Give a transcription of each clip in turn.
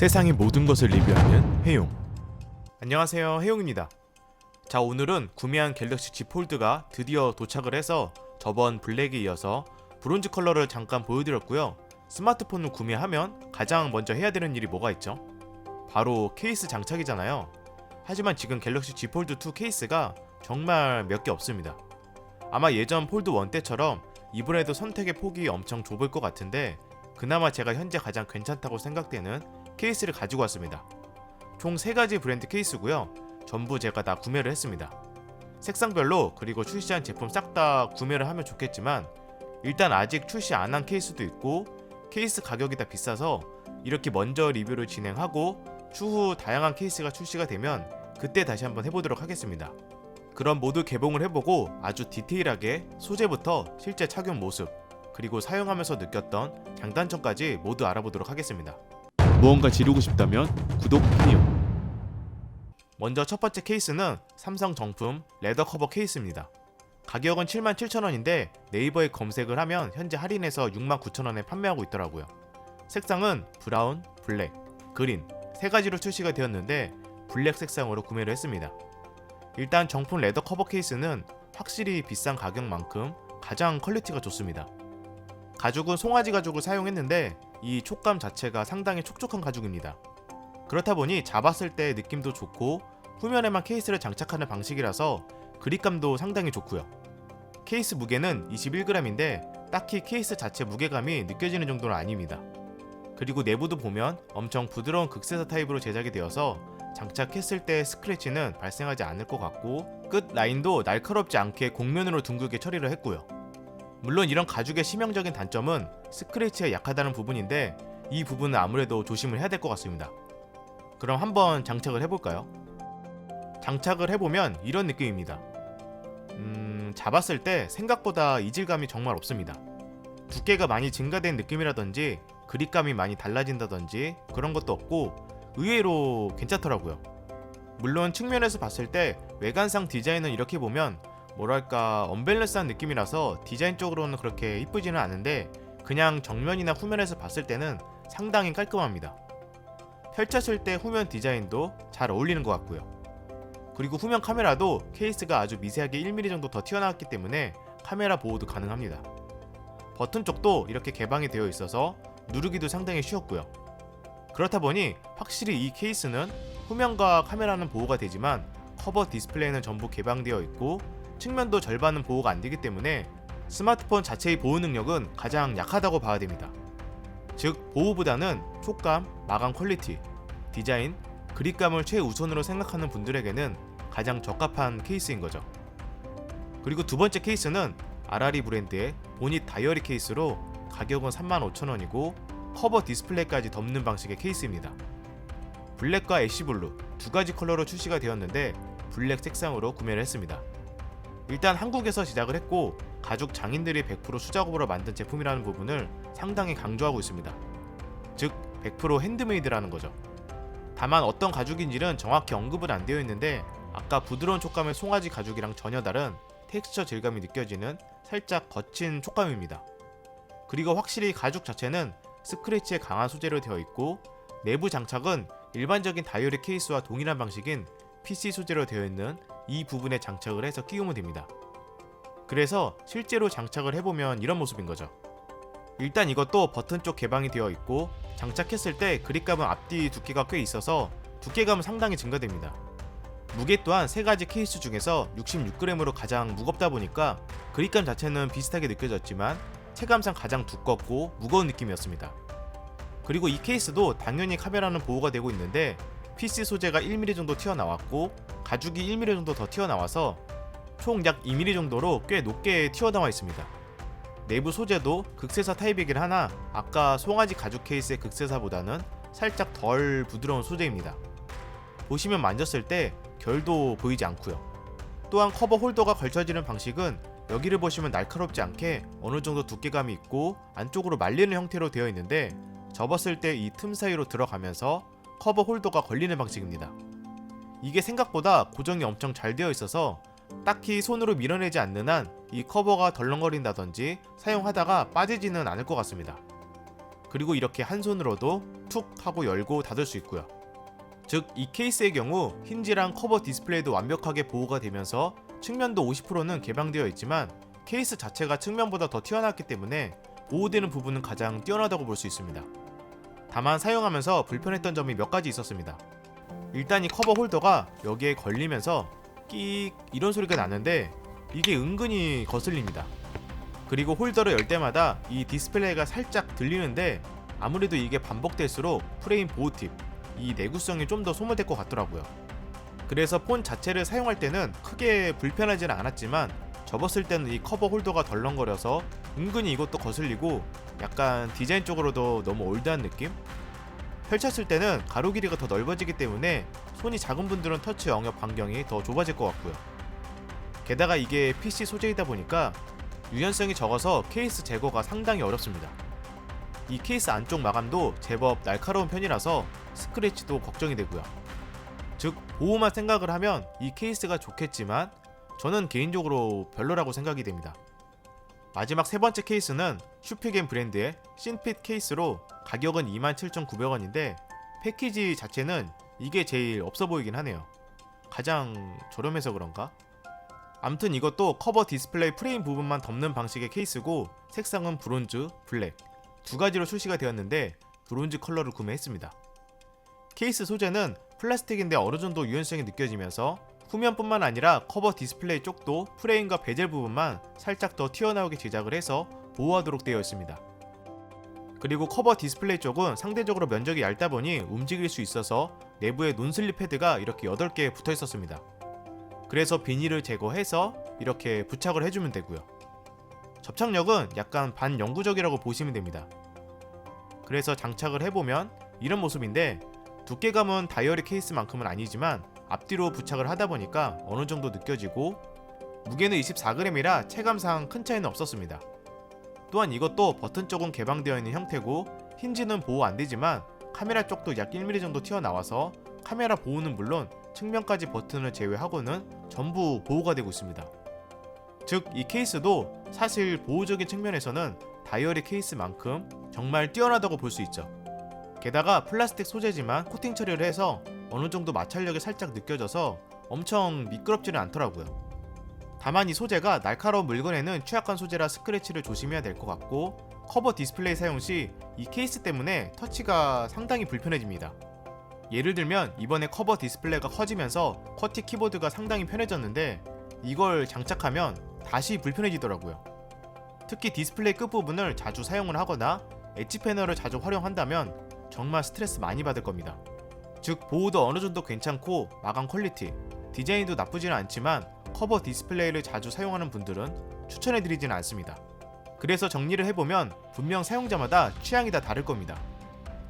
세상의 모든 것을 리뷰하는 해용. 안녕하세요, 해용입니다. 자, 오늘은 구매한 갤럭시 Z 폴드가 드디어 도착을 해서 저번 블랙에 이어서 브론즈 컬러를 잠깐 보여드렸고요. 스마트폰을 구매하면 가장 먼저 해야 되는 일이 뭐가 있죠? 바로 케이스 장착이잖아요. 하지만 지금 갤럭시 Z 폴드 2 케이스가 정말 몇 개 없습니다. 아마 예전 폴드 1 때처럼 이번에도 선택의 폭이 엄청 좁을 것 같은데, 그나마 제가 현재 가장 괜찮다고 생각되는 케이스를 가지고 왔습니다. 총 3가지 브랜드 케이스고요. 전부 제가 다 구매를 했습니다. 색상별로 그리고 출시한 제품 싹 다 구매를 하면 좋겠지만, 일단 아직 출시 안 한 케이스도 있고 케이스 가격이 다 비싸서 이렇게 먼저 리뷰를 진행하고 추후 다양한 케이스가 출시가 되면 그때 다시 한번 해보도록 하겠습니다. 그럼 모두 개봉을 해보고 아주 디테일하게 소재부터 실제 착용 모습, 그리고 사용하면서 느꼈던 장단점까지 모두 알아보도록 하겠습니다. 무언가 지르고 싶다면 구독, 해용. 먼저 첫 번째 케이스는 삼성 정품 레더 커버 케이스입니다. 가격은 77,000원인데 네이버에 검색을 하면 현재 할인해서 69,000원에 판매하고 있더라고요. 색상은 브라운, 블랙, 그린 3가지로 출시가 되었는데 블랙 색상으로 구매를 했습니다. 일단 정품 레더 커버 케이스는 확실히 비싼 가격만큼 가장 퀄리티가 좋습니다. 가죽은 송아지 가죽을 사용했는데 이 촉감 자체가 상당히 촉촉한 가죽입니다. 그렇다 보니 잡았을 때 느낌도 좋고 후면에만 케이스를 장착하는 방식이라서 그립감도 상당히 좋고요. 케이스 무게는 21g인데 딱히 케이스 자체 무게감이 느껴지는 정도는 아닙니다. 그리고 내부도 보면 엄청 부드러운 극세사 타입으로 제작이 되어서 장착했을 때 스크래치는 발생하지 않을 것 같고, 끝 라인도 날카롭지 않게 곡면으로 둥글게 처리를 했고요. 물론 이런 가죽의 치명적인 단점은 스크래치에 약하다는 부분인데 이 부분은 아무래도 조심을 해야 될 것 같습니다. 그럼 한번 장착을 해볼까요? 장착을 해보면 이런 느낌입니다. 잡았을 때 생각보다 이질감이 정말 없습니다. 두께가 많이 증가된 느낌이라든지 그립감이 많이 달라진다든지 그런 것도 없고 의외로 괜찮더라고요. 물론 측면에서 봤을 때 외관상 디자인은 이렇게 보면 뭐랄까 언밸런스한 느낌이라서 디자인적으로는 그렇게 이쁘지는 않은데 그냥 정면이나 후면에서 봤을 때는 상당히 깔끔합니다. 펼쳤을 때 후면 디자인도 잘 어울리는 것 같고요. 그리고 후면 카메라도 케이스가 아주 미세하게 1mm 정도 더 튀어나왔기 때문에 카메라 보호도 가능합니다. 버튼 쪽도 이렇게 개방이 되어 있어서 누르기도 상당히 쉬웠고요. 그렇다 보니 확실히 이 케이스는 후면과 카메라는 보호가 되지만 커버 디스플레이는 전부 개방되어 있고 측면도 절반은 보호가 안 되기 때문에 스마트폰 자체의 보호 능력은 가장 약하다고 봐야 됩니다. 즉 보호보다는 촉감, 마감 퀄리티, 디자인, 그립감을 최우선으로 생각하는 분들에게는 가장 적합한 케이스인 거죠. 그리고 두 번째 케이스는 아라리 브랜드의 보닛 다이어리 케이스로 가격은 35,000원이고 커버 디스플레이까지 덮는 방식의 케이스입니다. 블랙과 애쉬블루 2가지 컬러로 출시가 되었는데 블랙 색상으로 구매를 했습니다. 일단 한국에서 제작을 했고 가죽 장인들이 100% 수작업으로 만든 제품이라는 부분을 상당히 강조하고 있습니다. 즉 100% 핸드메이드라는 거죠. 다만 어떤 가죽인지는 정확히 언급은 안 되어 있는데 아까 부드러운 촉감의 송아지 가죽이랑 전혀 다른 텍스처 질감이 느껴지는 살짝 거친 촉감입니다. 그리고 확실히 가죽 자체는 스크래치에 강한 소재로 되어 있고 내부 장착은 일반적인 다이어리 케이스와 동일한 방식인 PC 소재로 되어 있는 이 부분에 장착을 해서 끼우면 됩니다. 그래서 실제로 장착을 해보면 이런 모습인 거죠. 일단 이것도 버튼 쪽 개방이 되어 있고 장착했을 때 그립감은 앞뒤 두께가 꽤 있어서 두께감은 상당히 증가됩니다. 무게 또한 3가지 케이스 중에서 66g으로 가장 무겁다 보니까 그립감 자체는 비슷하게 느껴졌지만 체감상 가장 두껍고 무거운 느낌이었습니다. 그리고 이 케이스도 당연히 카메라는 보호가 되고 있는데 PC 소재가 1mm 정도 튀어나왔고 가죽이 1mm 정도 더 튀어나와서 총 약 2mm 정도로 꽤 높게 튀어나와 있습니다. 내부 소재도 극세사 타입이긴 하나 아까 송아지 가죽 케이스의 극세사보다는 살짝 덜 부드러운 소재입니다. 보시면 만졌을 때 결도 보이지 않고요. 또한 커버 홀더가 걸쳐지는 방식은 여기를 보시면 날카롭지 않게 어느 정도 두께감이 있고 안쪽으로 말리는 형태로 되어 있는데 접었을 때 이 틈 사이로 들어가면서 커버 홀더가 걸리는 방식입니다. 이게 생각보다 고정이 엄청 잘 되어 있어서 딱히 손으로 밀어내지 않는 한 이 커버가 덜렁거린다든지 사용하다가 빠지지는 않을 것 같습니다. 그리고 이렇게 한 손으로도 툭 하고 열고 닫을 수 있고요. 즉 이 케이스의 경우 힌지랑 커버 디스플레이도 완벽하게 보호가 되면서 측면도 50%는 개방되어 있지만 케이스 자체가 측면보다 더 튀어나왔기 때문에 보호되는 부분은 가장 뛰어나다고 볼 수 있습니다. 다만 사용하면서 불편했던 점이 몇 가지 있었습니다. 일단 이 커버 홀더가 여기에 걸리면서 끼익 이런 소리가 나는데 이게 은근히 거슬립니다. 그리고 홀더를 열 때마다 이 디스플레이가 살짝 들리는데 아무래도 이게 반복될수록 프레임 보호팁, 이 내구성이 좀 더 소모될 것 같더라고요. 그래서 폰 자체를 사용할 때는 크게 불편하지는 않았지만 접었을 때는 이 커버 홀더가 덜렁거려서 은근히 이것도 거슬리고 약간 디자인 쪽으로도 너무 올드한 느낌? 펼쳤을 때는 가로 길이가 더 넓어지기 때문에 손이 작은 분들은 터치 영역 반경이 더 좁아질 것 같고요. 게다가 이게 PC 소재이다 보니까 유연성이 적어서 케이스 제거가 상당히 어렵습니다. 이 케이스 안쪽 마감도 제법 날카로운 편이라서 스크래치도 걱정이 되고요. 즉 보호만 생각을 하면 이 케이스가 좋겠지만 저는 개인적으로 별로라고 생각이 됩니다. 마지막 세 번째 케이스는 슈피겐 브랜드의 신핏 케이스로 가격은 27,900원인데 패키지 자체는 이게 제일 없어 보이긴 하네요. 가장 저렴해서 그런가? 암튼 이것도 커버 디스플레이 프레임 부분만 덮는 방식의 케이스고 색상은 브론즈, 블랙 두 가지로 출시가 되었는데 브론즈 컬러를 구매했습니다. 케이스 소재는 플라스틱인데 어느 정도 유연성이 느껴지면서 후면뿐만 아니라 커버 디스플레이 쪽도 프레임과 베젤 부분만 살짝 더 튀어나오게 제작을 해서 보호하도록 되어 있습니다. 그리고 커버 디스플레이 쪽은 상대적으로 면적이 얇다 보니 움직일 수 있어서 내부에 논슬립 패드가 이렇게 8개 붙어 있었습니다. 그래서 비닐을 제거해서 이렇게 부착을 해주면 되고요. 접착력은 약간 반영구적이라고 보시면 됩니다. 그래서 장착을 해보면 이런 모습인데 두께감은 다이어리 케이스만큼은 아니지만 앞뒤로 부착을 하다 보니까 어느 정도 느껴지고 무게는 24g이라 체감상 큰 차이는 없었습니다. 또한 이것도 버튼 쪽은 개방되어 있는 형태고 힌지는 보호 안 되지만 카메라 쪽도 약 1mm 정도 튀어나와서 카메라 보호는 물론 측면까지 버튼을 제외하고는 전부 보호가 되고 있습니다. 즉 이 케이스도 사실 보호적인 측면에서는 다이어리 케이스만큼 정말 뛰어나다고 볼 수 있죠. 게다가 플라스틱 소재지만 코팅 처리를 해서 어느 정도 마찰력이 살짝 느껴져서 엄청 미끄럽지는 않더라고요. 다만 이 소재가 날카로운 물건에는 취약한 소재라 스크래치를 조심해야 될 것 같고 커버 디스플레이 사용 시 이 케이스 때문에 터치가 상당히 불편해집니다. 예를 들면 이번에 커버 디스플레이가 커지면서 쿼티 키보드가 상당히 편해졌는데 이걸 장착하면 다시 불편해지더라고요. 특히 디스플레이 끝부분을 자주 사용을 하거나 엣지 패널을 자주 활용한다면 정말 스트레스 많이 받을 겁니다. 즉 보호도 어느 정도 괜찮고 마감 퀄리티, 디자인도 나쁘지는 않지만 커버 디스플레이를 자주 사용하는 분들은 추천해드리지는 않습니다. 그래서 정리를 해보면 분명 사용자마다 취향이 다 다를 겁니다.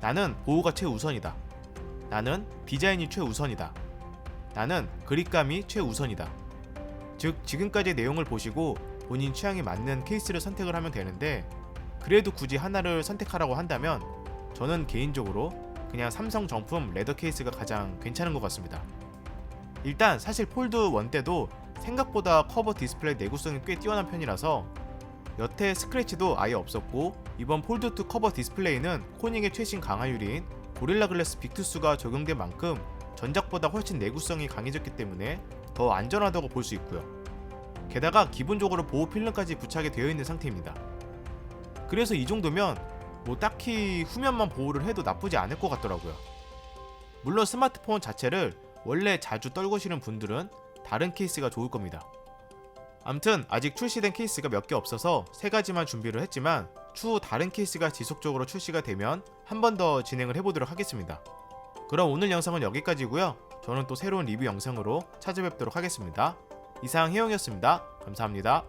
나는 보호가 최우선이다. 나는 디자인이 최우선이다. 나는 그립감이 최우선이다. 즉 지금까지의 내용을 보시고 본인 취향에 맞는 케이스를 선택을 하면 되는데 그래도 굳이 하나를 선택하라고 한다면 저는 개인적으로 그냥 삼성 정품 레더 케이스가 가장 괜찮은 것 같습니다. 일단 사실 폴드 1 때도 생각보다 커버 디스플레이 내구성이 꽤 뛰어난 편이라서 여태 스크래치도 아예 없었고 이번 폴드 2 커버 디스플레이는 코닝의 최신 강화유리인 고릴라 글래스 빅투스가 적용된 만큼 전작보다 훨씬 내구성이 강해졌기 때문에 더 안전하다고 볼 수 있고요. 게다가 기본적으로 보호 필름까지 부착이 되어 있는 상태입니다. 그래서 이 정도면 뭐 딱히 후면만 보호를 해도 나쁘지 않을 것 같더라고요. 물론 스마트폰 자체를 원래 자주 떨구시는 분들은 다른 케이스가 좋을 겁니다. 암튼 아직 출시된 케이스가 몇 개 없어서 3가지만 준비를 했지만 추후 다른 케이스가 지속적으로 출시가 되면 한 번 더 진행을 해보도록 하겠습니다. 그럼 오늘 영상은 여기까지고요. 저는 또 새로운 리뷰 영상으로 찾아뵙도록 하겠습니다. 이상 혜영이었습니다. 감사합니다.